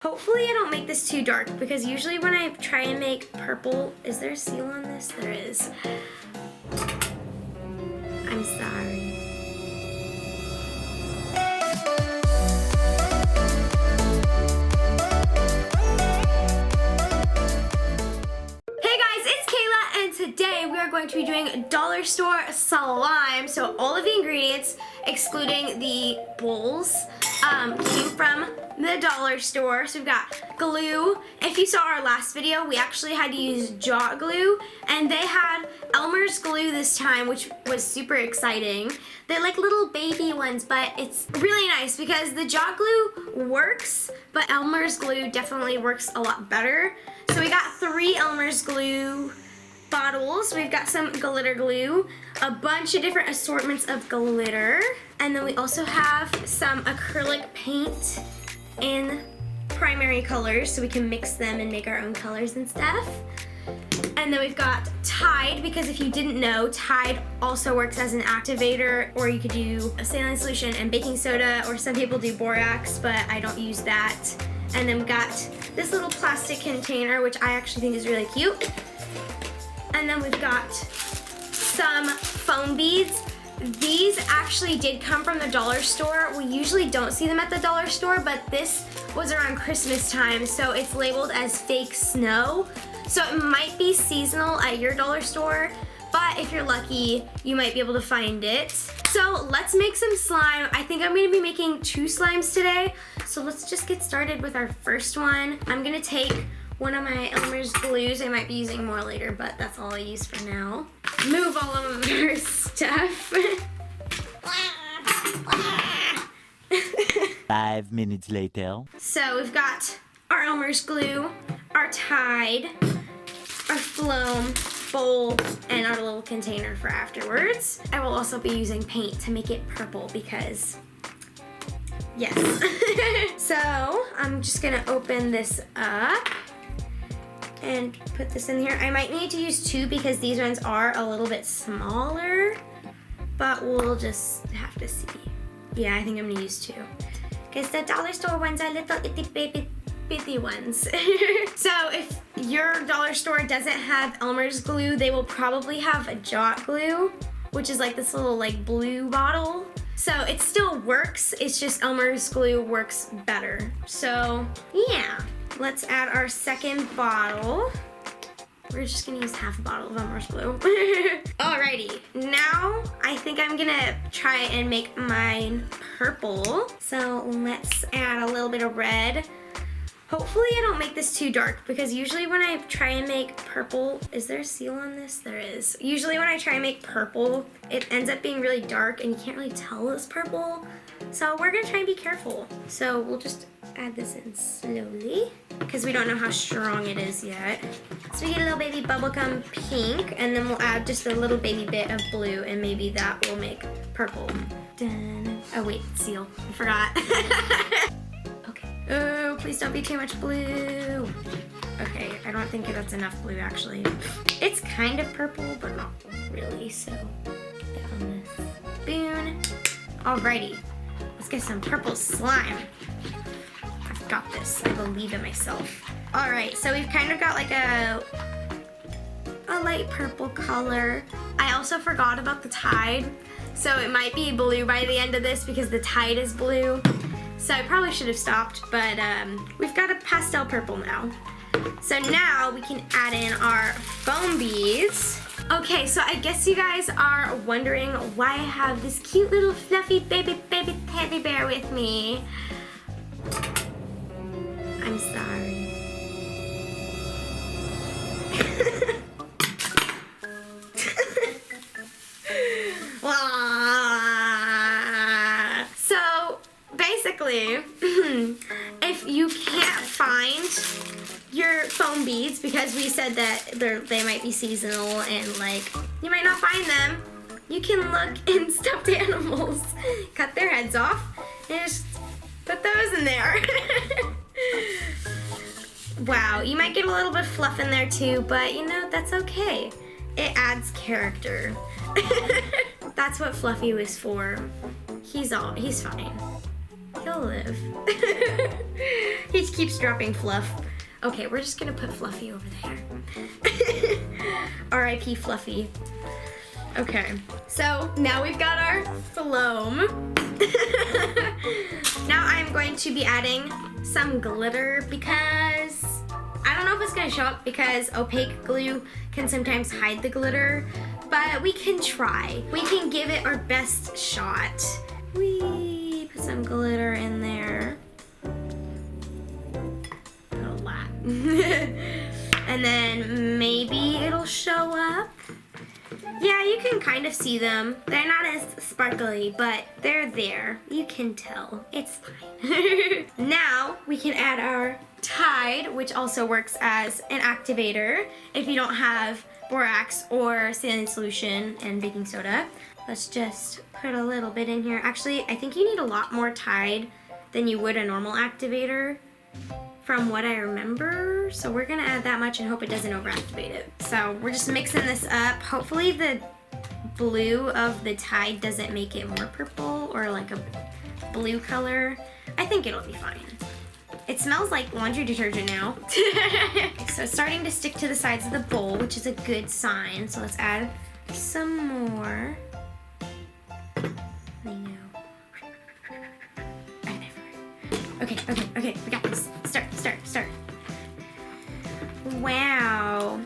Hopefully I don't make this too dark, because usually when I try and make purple, is there a seal on this? There is. I'm sorry. Hey guys, it's Kayla, and today we are going to be doing dollar store slime. So all of the ingredients, excluding the bowls, came from the dollar store. So we've got glue. If you saw our last video, we actually had to use Jot glue, and they had Elmer's glue this time, which was super exciting. They're like little baby ones, but it's really nice because the Jot glue works, but Elmer's glue definitely works a lot better. So we got 3 Elmer's glue bottles. We've got some glitter glue, a bunch of different assortments of glitter, and then we also have some acrylic paint in primary colors so we can mix them and make our own colors and stuff. And then we've got Tide, because if you didn't know, Tide also works as an activator, or you could do a saline solution and baking soda, or some people do borax, but I don't use that. And then we've got this little plastic container, which I actually think is really cute. And then we've got some foam beads. These actually did come from the dollar store. We usually don't see them at the dollar store, but this was around Christmas time, so it's labeled as fake snow. So it might be seasonal at your dollar store, but if you're lucky, you might be able to find it. So let's make some slime. I think I'm gonna be making 2 slimes today. So let's just get started with our first one. I'm gonna take one of my Elmer's glues. I might be using more later, but that's all I use for now. Move all of our stuff. 5 minutes later. So we've got our Elmer's glue, our Tide, our FLOAM bowl, and our little container for afterwards. I will also be using paint to make it purple because, yes. So I'm just gonna open this up and put this in here. I might need to use 2 because these ones are a little bit smaller, but we'll just have to see. Yeah, I think I'm gonna use 2 because the dollar store ones are little itty bitty ones. So if your dollar store doesn't have Elmer's glue, they will probably have a Jot glue, which is like this little like blue bottle. So it still works, it's just Elmer's glue works better. So yeah. Let's add our second bottle. We're just gonna use half a bottle of Elmer's glue. Alrighty, now I think I'm gonna try and make mine purple. So let's add a little bit of red. Hopefully I don't make this too dark, because usually when I try and make purple, is there a seal on this? There is. Usually when I try and make purple, it ends up being really dark and you can't really tell it's purple. So we're gonna try and be careful. So we'll just add this in slowly, because we don't know how strong it is yet. So we get a little baby bubblegum pink, and then we'll add just a little baby bit of blue, and maybe that will make purple. Dun. Oh wait, seal, I forgot. Okay, oh, please don't be too much blue. Okay, I don't think that's enough blue actually. It's kind of purple, but not really, so get on this spoon. Alrighty, let's get some purple slime. Got this. I believe in myself. All right, so we've kind of got like a light purple color. I also forgot about the Tide, so it might be blue by the end of this because the Tide is blue. So I probably should have stopped, but we've got a pastel purple now. So now we can add in our foam beads. Okay, so I guess you guys are wondering why I have this cute little fluffy baby teddy bear with me. I'm sorry. So basically, if you can't find your foam beads, because we said that they might be seasonal and like you might not find them, you can look in stuffed animals, cut their heads off, and just put those in there. Wow, you might get a little bit of fluff in there too, but you know, that's okay. It adds character. That's what Fluffy was for. He's fine. He'll live. He keeps dropping Fluff. Okay, we're just gonna put Fluffy over there. R.I.P. Fluffy. Okay, so now we've got our FLOAM. Now I'm going to be adding some glitter because I don't know if it's gonna show up because opaque glue can sometimes hide the glitter, but we can try. We can give it our best shot. We put some glitter in there. A lot. And then maybe it'll show up. Yeah, you can kind of see them. They're not as sparkly, but they're there. You can tell. It's fine. Now we can add our Tide, which also works as an activator if you don't have borax or saline solution and baking soda. Let's just put a little bit in here. Actually, I think you need a lot more Tide than you would a normal activator from what I remember. So we're gonna add that much and hope it doesn't overactivate it. So we're just mixing this up. Hopefully the blue of the Tide doesn't make it more purple or like a blue color. I think it'll be fine. It smells like laundry detergent now. So it's starting to stick to the sides of the bowl, which is a good sign. So let's add some more. I know. Okay, we got this. Start. Wow.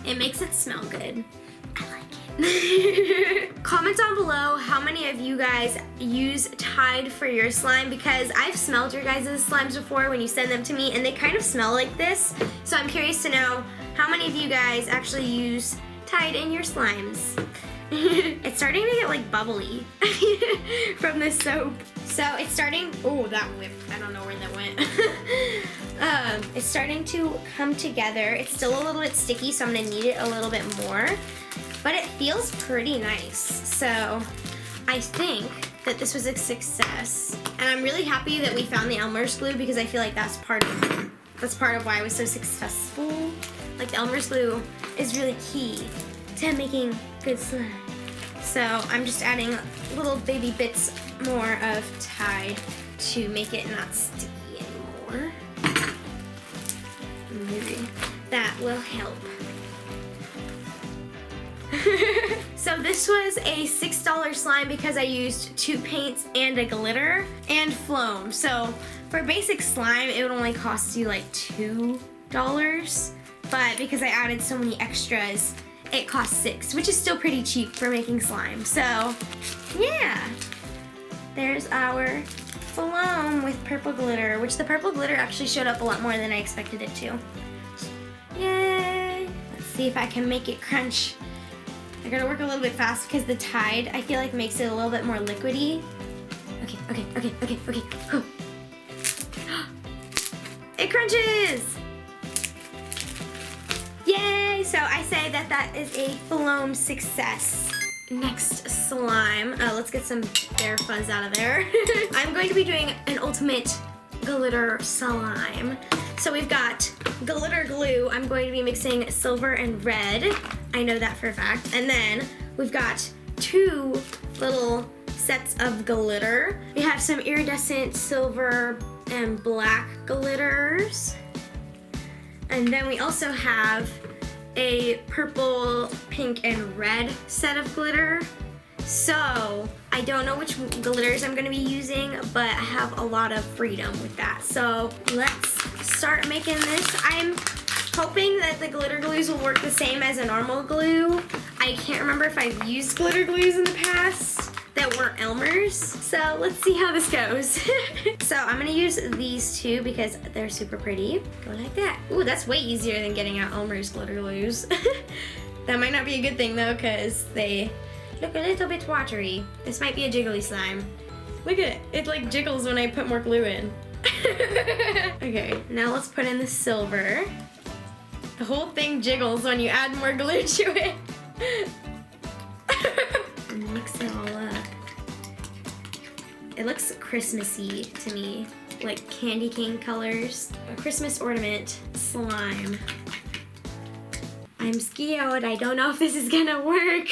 It makes it smell good. I like it. Comment down below how many of you guys use Tide for your slime, because I've smelled your guys' slimes before when you send them to me and they kind of smell like this. So I'm curious to know how many of you guys actually use Tide in your slimes. It's starting to get like bubbly from the soap. So it's starting, oh, that whipped. I don't know where that went. It's starting to come together. It's still a little bit sticky, so I'm gonna knead it a little bit more, but it feels pretty nice. So I think that this was a success. And I'm really happy that we found the Elmer's glue, because I feel like that's part of why I was so successful. Like the Elmer's glue is really key to making good slime. So I'm just adding little baby bits more of Tide to make it not sticky anymore. Maybe that will help. So this was a $6 slime because I used 2 paints and a glitter and FLOAM. So for basic slime, it would only cost you like $2, but because I added so many extras, it costs $6, which is still pretty cheap for making slime. So yeah, there's our FLOAM with purple glitter, which the purple glitter actually showed up a lot more than I expected it to. Yay! Let's see if I can make it crunch. I gotta work a little bit fast because the Tide, I feel like, makes it a little bit more liquidy. Okay. Oh. It crunches! Yay! So I say that that is a FLOAM success. Next slime. Let's get some bear fuzz out of there. I'm going to be doing an ultimate glitter slime. So we've got glitter glue. I'm going to be mixing silver and red. I know that for a fact. And then we've got 2 little sets of glitter. We have some iridescent silver and black glitters. And then we also have a purple, pink, and red set of glitter. So I don't know which glitters I'm gonna be using, but I have a lot of freedom with that. So let's start making this. I'm hoping that the glitter glues will work the same as a normal glue. I can't remember if I've used glitter glues in the past that weren't Elmer's. So let's see how this goes. So I'm gonna use these 2 because they're super pretty. Go like that. Ooh, that's way easier than getting out Elmer's glitter glues. That might not be a good thing though, because they look a little bit watery. This might be a jiggly slime. Look at it. It like jiggles when I put more glue in. Okay, now let's put in the silver. The whole thing jiggles when you add more glue to it. Mix it all up. It looks Christmassy to me, like candy cane colors. A Christmas ornament slime. I'm scared. I don't know if this is gonna work.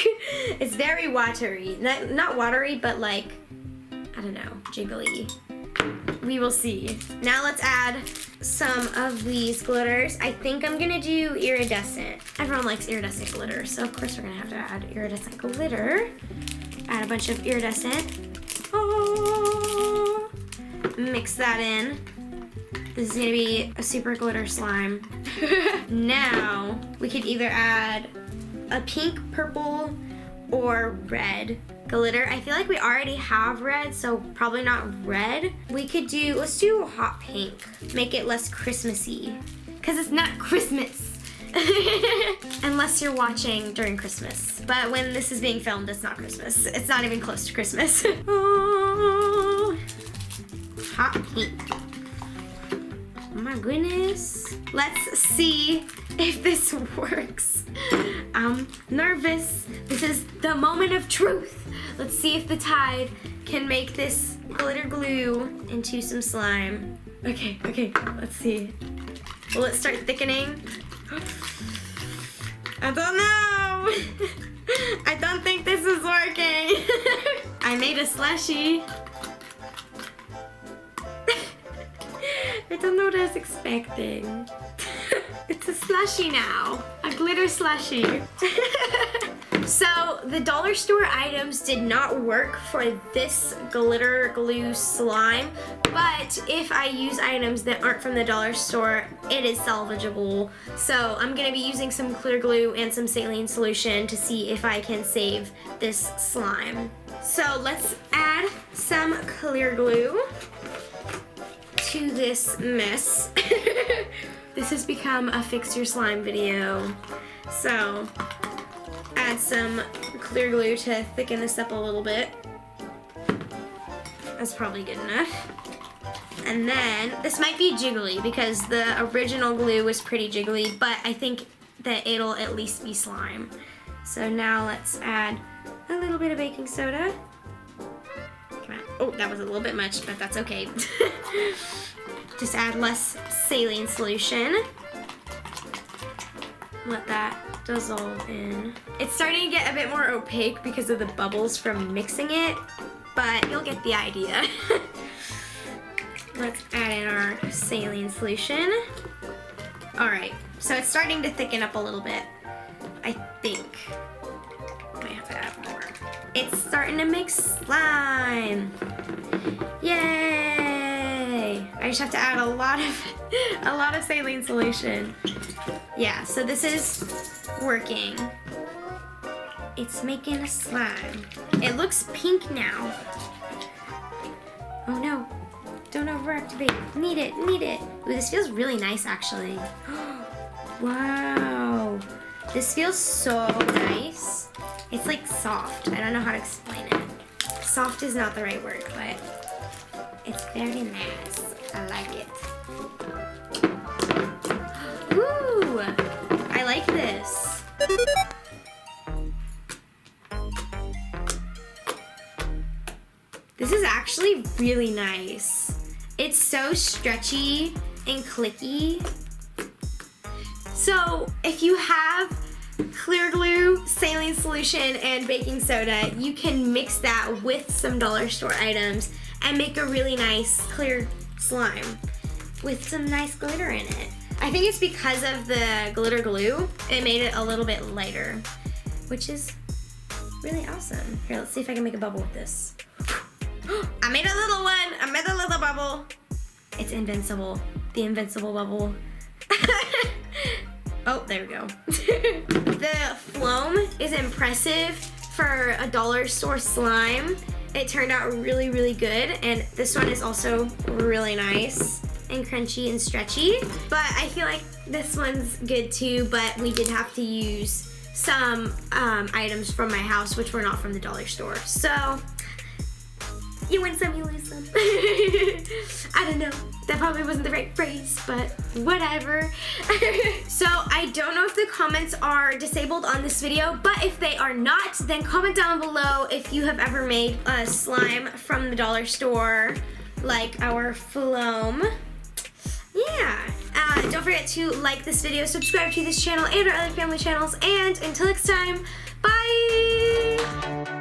It's very watery. Not watery, but like, I don't know, jiggly. we will see. Now let's add some of these glitters. I think I'm gonna do iridescent. Everyone likes iridescent glitter, so of course we're gonna have to add iridescent glitter. Add a bunch of iridescent. Oh, mix that in. This is gonna be a super glitter slime. Now, we could either add a pink, purple, or red glitter. I feel like we already have red, so probably not red. Let's do hot pink. Make it less Christmassy, because it's not Christmas. Unless you're watching during Christmas. But when this is being filmed, it's not Christmas. It's not even close to Christmas. Oh, hot pink. Oh my goodness. Let's see if this works. I'm nervous. This is the moment of truth. Let's see if the Tide can make this glitter glue into some slime. Okay, let's see. Will it start thickening? I don't know. I don't think this is working. I made a slushie. I don't know what I was expecting. It's a slushie now. A glitter slushie. So the dollar store items did not work for this glitter glue slime, but if I use items that aren't from the dollar store, it is salvageable. So I'm gonna be using some clear glue and some saline solution to see if I can save this slime. So let's add some clear glue to this mess. This has become a fix your slime video. So add some clear glue to thicken this up a little bit. That's probably good enough. And then this might be jiggly because the original glue was pretty jiggly, but I think that it'll at least be slime. So now let's add a little bit of baking soda. Come on. Oh, that was a little bit much, but that's okay. Just add less saline solution. Let that dissolve in. It's starting to get a bit more opaque because of the bubbles from mixing it, but you'll get the idea. Let's add in our saline solution. All right, so it's starting to thicken up a little bit. I think I might have to add more. It's starting to make slime. Yay! I just have to add a lot of saline solution. Yeah, so this is working. It's making a slime. It looks pink now. Oh no, don't overactivate. Need it. Ooh, this feels really nice actually. Wow, this feels so nice. It's like soft. I don't know how to explain it. Soft is not the right word, but it's very nice. I like it. Ooh, I like this. This is actually really nice. It's so stretchy and clicky. So if you have clear glue, saline solution, and baking soda, you can mix that with some dollar store items and make a really nice clear slime with some nice glitter in it. I think it's because of the glitter glue, it made it a little bit lighter, which is really awesome. Here, let's see if I can make a bubble with this. I made a little one. I made a little bubble. It's invincible. The invincible bubble. Oh, there we go. The FLOAM is impressive for a dollar store slime. It turned out really, really good. And this one is also really nice and crunchy and stretchy. But I feel like this one's good too, but we did have to use some items from my house, which were not from the dollar store. So you win some, you lose some. I don't know. That probably wasn't the right phrase, but whatever. So I don't know if the comments are disabled on this video, but if they are not, then comment down below if you have ever made a slime from the dollar store, like our FLOAM. Yeah. Don't forget to like this video, subscribe to this channel and our other family channels, and until next time, bye!